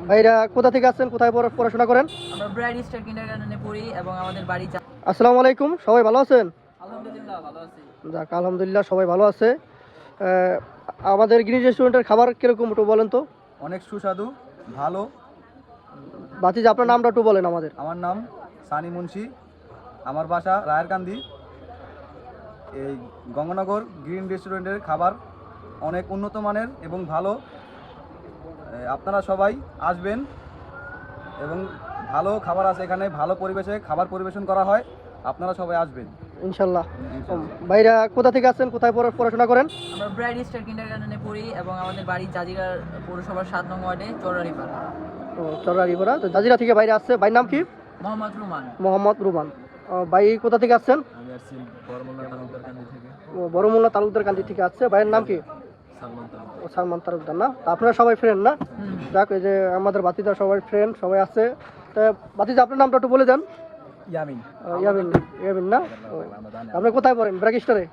ভাইরা কোথা থেকে আসছেন, কোথায় পড়াশোনা করেন? আমরা ব্রাইট স্টার কিন্ডারগার্টেনে পড়ি এবং আমাদের বাড়ি আসসালামু আলাইকুম, সবাই ভালো আছেন? আলহামদুলিল্লাহ ভালো আছি। যাক, আলহামদুলিল্লাহ সবাই ভালো আছে। আমাদের গ্রিন রেস্টুরেন্টের খাবার কিরকম একটু বলেন তো। অনেক সুস্বাদু, ভালো। বাতিজা, আপনার নামটা একটু বলেন আমাদের। আমার নাম সানি মুন্সি, আমার বাসা রায়েরকান্দি। এই গঙ্গানগর গ্রিন রেস্টুরেন্টের খাবার অনেক উন্নত মানের এবং ভালো। আপনারা সবাই আসবেন এবং ভালো খাবার আছে এখানে, ভালো পরিবেশে খাবার পরিবেশন করা হয়। আপনারা সবাই আসবেন ইনশাল্লাহ। ভাইরা কোথা থেকে আসছেন, কোথায় পড়াশোনা করেন? আমরা ব্রাইট স্টার কিন্ডারগার্টেনে পড়ি এবং আমাদের বাড়ি জাজিরার পৌরসভার 7 নং ওয়ার্ডে চৌরারিপাড়া। চররারিপাড়া। তো জাজিরা থেকে বাইরে আসছে, ভাইয়ের নাম কি? মোহাম্মদ রুমান। মোহাম্মদ রুমান। ভাই কোথা থেকে আসছেন? আমি আসছি বড়মোল্লা তালুকদারকান্দি থেকে। বড়মুল্লা তালুকদার কান্দি থেকে আসছে। ভাইয়ের নাম কি? সালমান তালুকদার। না, তা আপনারা সবাই ফ্রেন্ড না? যাক, এই যে আমাদের বাতিজা সবাই ফ্রেন্ড, সবাই আছে। তা বাতিজা, আপনার নামটা একটু বলে দেন। ইয়ামিন। ইয়ামিন। ইয়ামিন না? আপনি কোথায় পড়েন? ব্র্যাক স্টারে?